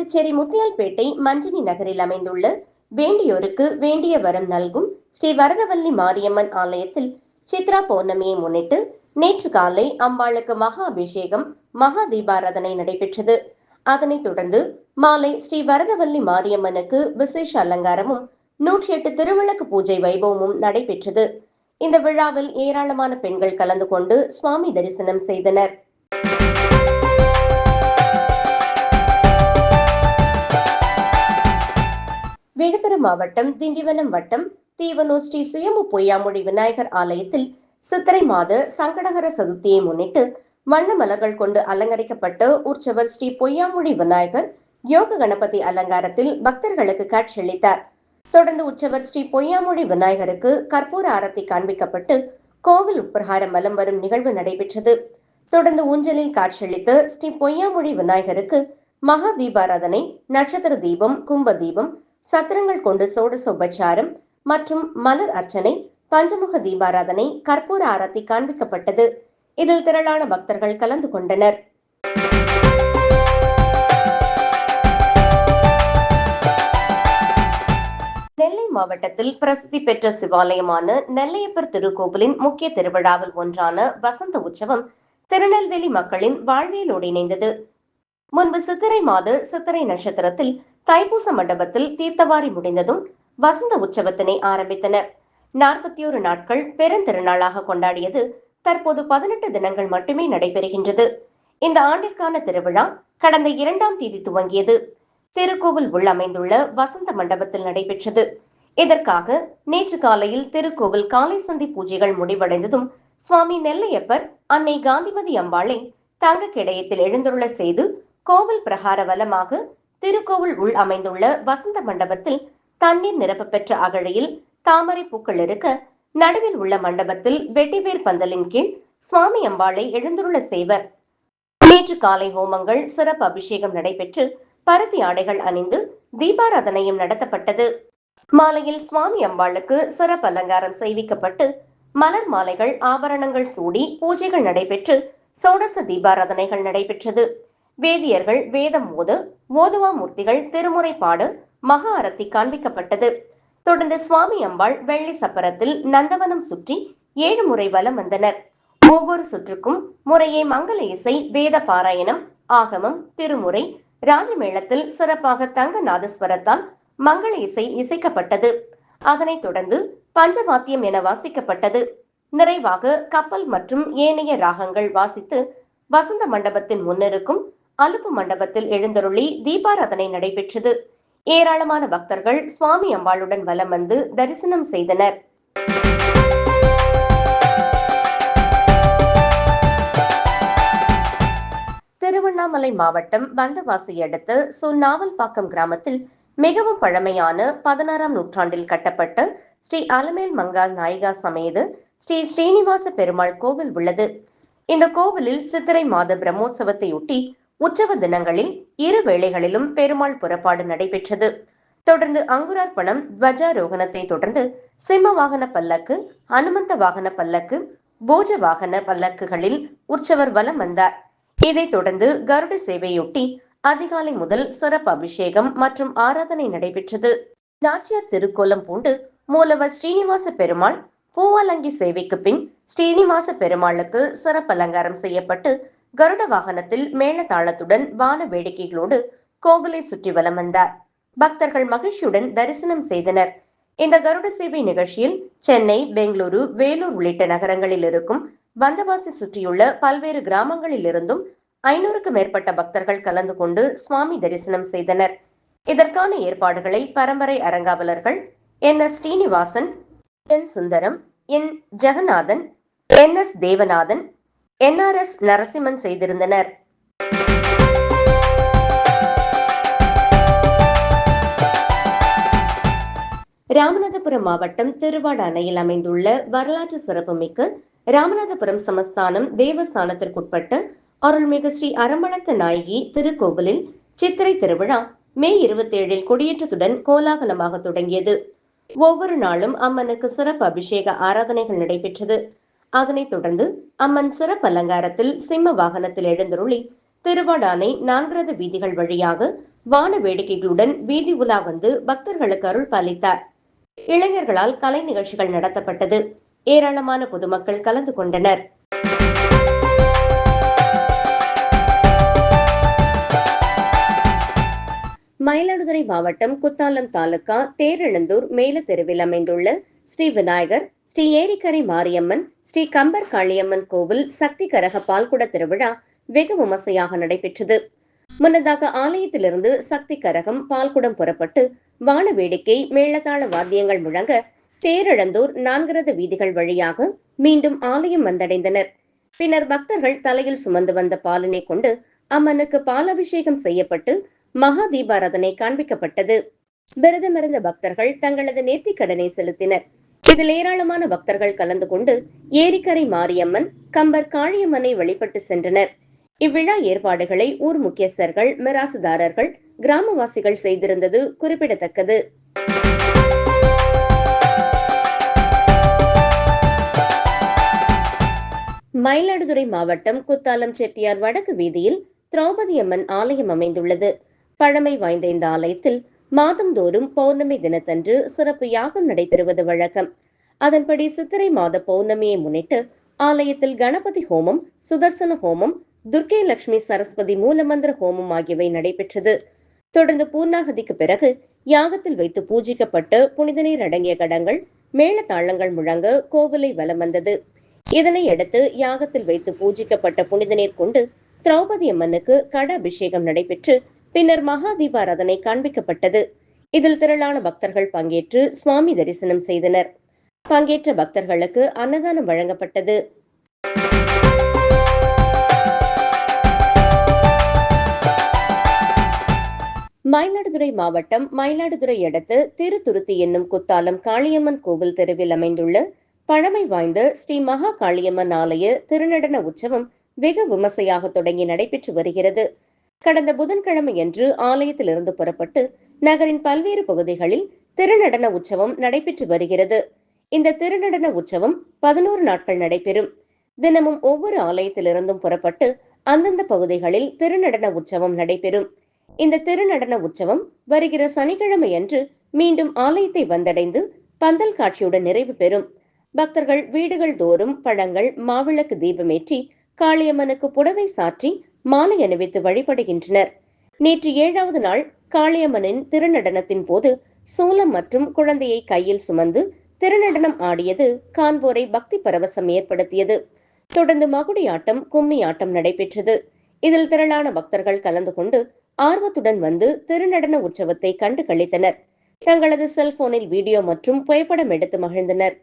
புதுச்சேரி முத்தியால்பேட்டை மஞ்சனி நகரில் அமைந்துள்ள வேண்டியோருக்கு வேண்டிய வரம் நல்கும் ஸ்ரீ வரதவல்லி மாரியம்மன் ஆலயத்தில் சித்ரா பௌர்ணமியை முன்னிட்டு நேற்று காலை அம்பாளுக்கு மகா அபிஷேகம், மகா தீபாராதனை நடைபெற்றது. அதனைத் தொடர்ந்து மாலை ஸ்ரீ வரதவல்லி மாரியம்மனுக்கு விசேஷ அலங்காரமும் 108 திருவிளக்கு பூஜை வைபவமும் நடைபெற்றது. இந்த விழாவில் ஏராளமான பெண்கள் கலந்து கொண்டு சுவாமி தரிசனம் செய்தனர். விழுப்புரம் மாவட்டம் திண்டிவனம் வட்டம் தீவனூர் ஸ்ரீ சுயம்பு பொய்யாமொழி விநாயகர் ஆலயத்தில் சித்திரை மாத சங்கடகர சதுர்த்தியை முன்னிட்டு வண்ண மலர்கள் கொண்டு அலங்கரிக்கப்பட்ட உற்சவர் ஸ்ரீ பொய்யாமொழி விநாயகர் யோக கணபதி அலங்காரத்தில் பக்தர்களுக்கு காட்சியளித்தார். தொடர்ந்து உற்சவர் ஸ்ரீ பொய்யாமொழி விநாயகருக்கு கற்பூர ஆரத்தி காண்பிக்கப்பட்டு கோவில் உட்பிரகாரம் வலம் வரும் நிகழ்வு நடைபெற்றது. தொடர்ந்து ஊஞ்சலில் காட்சியளித்த ஸ்ரீ பொய்யாமொழி விநாயகருக்கு மகா தீபாராதனை, நட்சத்திர தீபம், கும்ப தீபம், சத்திரங்கள் கொண்டு சோடச உபச்சாரம் மற்றும் மலர் அர்ச்சனை, பஞ்சமுக தீபாராதனை, கற்பூர ஆரத்தி காண்பிக்கப்பட்டது. இதில் திரளான பக்தர்கள் கலந்து கொண்டனர். நெல்லை மாவட்டத்தில் பிரசித்தி பெற்ற சிவாலயமான நெல்லையப்பர் திருக்கோவிலின் முக்கிய திருவிழாவில் ஒன்றான வசந்த உற்சவம் திருநெல்வேலி மக்களின் வாழ்வியலோடு இணைந்தது. முன்பு சித்திரை மாத சித்திரை நட்சத்திரத்தில் தைப்பூச மண்டபத்தில் தீர்த்தவாரி முடிந்ததும் வசந்த உற்சவத்தினை ஆரம்பித்தனர். 41 நாட்கள் பெருந்திருநாளாக கொண்டாடியது தற்போது 18 தினங்கள் மட்டுமே நடைபெறுகின்றது. இந்த ஆண்டிற்கான திருவிழா கடந்த 2ஆம் தேதி துவங்கியது. திருக்கோவில் உள் அமைந்துள்ள வசந்த மண்டபத்தில் நடைபெற்றது. இதற்காக நேற்று காலையில் திருக்கோவில் காலை சந்தி பூஜைகள் முடிவடைந்ததும் சுவாமி நெல்லையப்பர் அன்னை காந்திமதி அம்பாளை தங்க கிடயத்தில் எழுந்துருள செய்து கோவில் பிரகார வலமாக திருக்கோவில் உள் அமைந்துள்ள வசந்த மண்டபத்தில் தண்ணீர் நிரப்ப பெற்ற அகழியில் தாமரை பூக்கள் இருக்க நடுவில் உள்ள மண்டபத்தில் வெட்டிவேர் பந்தலின் கீழ் சுவாமி அம்பாளை எழுந்துருள செய்வர். நேற்று காலை ஹோமங்கள், சிறப்பு அபிஷேகம் நடைபெற்று பருத்தி ஆடைகள் அணிந்து தீபாராதனையும் நடத்தப்பட்டது. மாலையில் சுவாமி அம்பாளுக்கு சிறப்பு அலங்காரம் செய்விக்கப்பட்டு மலர் மாலைகள், ஆபரணங்கள் சூடி பூஜைகள் நடைபெற்று சோடச தீபாராதனைகள் நடைபெற்றது. வேதியர்கள் வேதம் ஓதுவா மூர்த்திகள் திருமுறை பாடு, மகா அரத்தி காண்பிக்கப்பட்டது. தொடர்ந்து சுவாமி அம்பாள் வெள்ளி சப்பரத்தில் நந்தவனம் சுற்றி 7 முறை வலம் வந்தனர். ஒவ்வொரு சுற்றுக்கும் முறையே மங்கள இசை, வேத பாராயணம், ஆகமம், திருமுறை, ராஜமேளத்தில் சிறப்பாக தங்க நாதஸ்வரத்தால் மங்கள இசை இசைக்கப்பட்டது. அதனைத் தொடர்ந்து பஞ்சவாத்தியம் என வாசிக்கப்பட்டது. நிறைவாக கப்பல் மற்றும் ஏனைய ராகங்கள் வாசித்து வசந்த மண்டபத்தின் முன்னிருக்கும் அலுப்பு மண்டபத்தில் எழுந்தருளி தீபாராதனை நடைபெற்றது. ஏராளமான பக்தர்கள் சுவாமி அம்பாளுடன் வலம் வந்து தரிசனம் செய்தனர். திருவண்ணாமலை மாவட்டம் வந்தவாசி அடுத்த சுநாவல்பாக்கம் கிராமத்தில் மிகவும் பழமையான 16ஆம் நூற்றாண்டில் கட்டப்பட்ட ஸ்ரீ அலமேல் மங்காள் நாயகா சமேத ஸ்ரீ ஸ்ரீனிவாச பெருமாள் கோவில் உள்ளது. இந்த கோவிலில் சித்திரை மாத பிரம்மோற்சவத்தையொட்டி உற்சவ தினங்களில் 2 வேளைகளிலும் பெருமாள் புறப்பாடு நடைபெற்றது. தொடர்ந்து அங்குரார்ப்பணம், துவஜாரோகணத்தை தொடர்ந்து சிம்ம வாகன பல்லக்கு, அனுமந்த வாகன பல்லக்கு, போஜ வாகன பல்லக்குகளில் உற்சவர் வலம் வந்தார். இதைத் தொடர்ந்து கருட சேவையொட்டி அதிகாலை முதல் சிறப்பு அபிஷேகம் மற்றும் ஆராதனை நடைபெற்றது. நாச்சியார் திருக்கோலம் பூண்டு மூலவர் ஸ்ரீனிவாச பெருமாள் பூவாலங்கி சேவைக்கு பின் ஸ்ரீனிவாச பெருமாளுக்கு சிறப்பு அலங்காரம் செய்யப்பட்டு கருட வாகனத்தில் மேளதாளத்துடன் வான வேடிக்கைகளோடு கோவிலை சுற்றி வலம் வந்தார். பக்தர்கள் மகிழ்ச்சியுடன் தரிசனம் செய்தனர். இந்த கருட சேவை நிகழ்ச்சியில் சென்னை, பெங்களூரு, வேலூர் உள்ளிட்ட நகரங்களில் இருக்கும் வந்தவாசி சுற்றியுள்ள பல்வேறு கிராமங்களில் இருந்தும் 500க்கும் மேற்பட்ட பக்தர்கள் கலந்து கொண்டு சுவாமி தரிசனம் செய்தனர். இதற்கான ஏற்பாடுகளை பரம்பரை அரங்காவலர்கள் NS Srinivasan, N Sundaram, N Jeganathan, NS Devanathan, NRS Narasimhan செய்திருந்தனர். ராமநாதபுரம் மாவட்டம் திருவாட அணையில் அமைந்துள்ள வரலாற்று சிறப்புமிக்க ராமநாதபுரம் சமஸ்தானம் தேவஸ்தானத்திற்குட்பட்ட அருள்மிகு ஸ்ரீ அறமளர்த்த நாயகி திருக்கோவிலில் சித்திரை திருவிழா மே 27 கொடியேற்றத்துடன் கோலாகலமாக தொடங்கியது. ஒவ்வொரு நாளும் அம்மனுக்கு சிறப்பு அபிஷேக ஆராதனைகள் நடைபெற்றது. அதனைத் தொடர்ந்து அம்மன் சிறப்பு அலங்காரத்தில் சிம்ம வாகனத்தில் எழுந்தருளி திருவாடானை 4 ரத வீதிகள் வழியாக வான வேடிக்கைகளுடன் வீதி உலா வந்து பக்தர்களுக்கு அருள் பாலித்தார். இளைஞர்களால் கலை நிகழ்ச்சிகள் நடத்தப்பட்டது. ஏராளமான பொதுமக்கள் கலந்து கொண்டனர். மயிலாடுதுறை மாவட்டம் குத்தாலம் தாலுகா தேரெழுந்தூர் மேலத்தெருவில் அமைந்துள்ள ஸ்ரீ விநாயகர், ஸ்ரீ ஏரிக்கரை மாரியம்மன், ஸ்ரீ கம்பர் காளியம்மன் கோவில் சக்தி கரக பால்குட திருவிழா வெகு விமர்சையாக நடைபெற்றது. முன்னதாக ஆலயத்திலிருந்து சக்தி கரகம் பால்குடம் புறப்பட்டு வான வேடிக்கை மேளதாள வாத்தியங்கள் முழங்க தேரெழுந்தூர் 4 ரத வீதிகள் வழியாக மீண்டும் ஆலயம் வந்தடைந்தனர். பின்னர் பக்தர்கள் தலையில் சுமந்து வந்த பாலினை கொண்டு அம்மனுக்கு பாலாபிஷேகம் செய்யப்பட்டு மகா தீபாராதனை காண்பிக்கப்பட்டது. விரதமிருந்த பக்தர்கள் தங்களது நேர்த்திக் கடனை செலுத்தினர். இதில் ஏராளமான பக்தர்கள் கலந்து கொண்டு ஏரிக்கரை மாரியம்மன், கம்பர் காளியம்மனை வழிபட்டு சென்றனர். இவ்விழா ஏற்பாடுகளை ஊர் முக்கியஸ்தர்கள், மிராசுதாரர்கள், கிராமவாசிகள் செய்திருந்தது குறிப்பிடத்தக்கது. மயிலாடுதுறை மாவட்டம் குத்தாலம் செட்டியார் வடக்கு வீதியில் திரௌபதி அம்மன் ஆலயம் அமைந்துள்ளது. பழமை வாய்ந்த இந்த ஆலயத்தில் மாதந்தோறும் பௌர்ணமி தினத்தன்று சிறப்பு யாகம் நடைபெறுவது வழக்கம். அதன்படி சித்திரை மாத பௌர்ணமியை முன்னிட்டு ஆலயத்தில் கணபதி ஹோமம், சுதர்சன ஹோமம், துர்க்கை லட்சுமி சரஸ்வதி மூலமந்திர ஹோமம் ஆகியவை நடைபெற்றது. தொடர்ந்து பூர்ணாகதிக்கு பிறகு யாகத்தில் வைத்து பூஜிக்கப்பட்டு புனித நீர் அடங்கிய கடங்கள், மேளதாளங்கள் முழங்க கோவிலை வலம் வந்தது. இதனையடுத்து யாகத்தில் வைத்து பூஜிக்கப்பட்ட புனித நீர் கொண்டு திரௌபதி அம்மனுக்கு கட அபிஷேகம் நடைபெற்று பின்னர் மகா தீபாராதனை காண்பிக்கப்பட்டது. இதில் திரளான பக்தர்கள் பங்கேற்று சுவாமி தரிசனம் செய்தனர். பங்கேற்ற பக்தர்களுக்கு அன்னதானம் வழங்கப்பட்டது. மயிலாடுதுறை மாவட்டம் மயிலாடுதுறை அடுத்து திருத்துருத்தி என்னும் குத்தாலம் காளியம்மன் கோவில் தெருவில் அமைந்துள்ள பழமை வாய்ந்த ஸ்ரீ மகா காளியம்மன் ஆலய திருநடன உற்சவம் வெகு விமர்சையாக தொடங்கி நடைபெற்று வருகிறது. கடந்த புதன்கிழமையன்று ஆலயத்திலிருந்து புறப்பட்டு நகரின் பல்வேறு பகுதிகளில் திருநடன உற்சவம் நடைபெற்று வருகிறது. இந்த திருநடன உற்சவம் 11 நாட்கள் நடைபெறும். தினமும் ஒவ்வொரு ஆலயத்திலிருந்தும் புறப்பட்டு அந்தந்த பகுதிகளில் திருநடன உற்சவம் நடைபெறும். இந்த திருநடன உற்சவம் வருகிற சனிக்கிழமையன்று மீண்டும் ஆலயத்தை வந்தடைந்து பந்தல் காட்சியுடன் நிறைவு பெறும். பக்தர்கள் வீடுகள் தோறும் பழங்கள், மாவிளக்கு தீபமேற்றி காளியம்மனுக்கு புடவை சாற்றி மாலை அணிவித்து வழிபடுகின்றனர். நேற்று 7வது நாள் காளியம்மனின் திருநடனத்தின் போது சூலம் மற்றும் குழந்தையை கையில் சுமந்து திருநடனம் ஆடியது காண்போரை பக்தி பரவசம் ஏற்படுத்தியது. தொடர்ந்து மகுடி ஆட்டம், கும்மி ஆட்டம் நடைபெற்றது. இதில் திரளான பக்தர்கள் கலந்து கொண்டு ஆர்வத்துடன் வந்து திருநடன உற்சவத்தை கண்டு களித்தனர். தங்களது செல்போனில் வீடியோ மற்றும் புகைப்படம் எடுத்து மகிழ்ந்தனர்.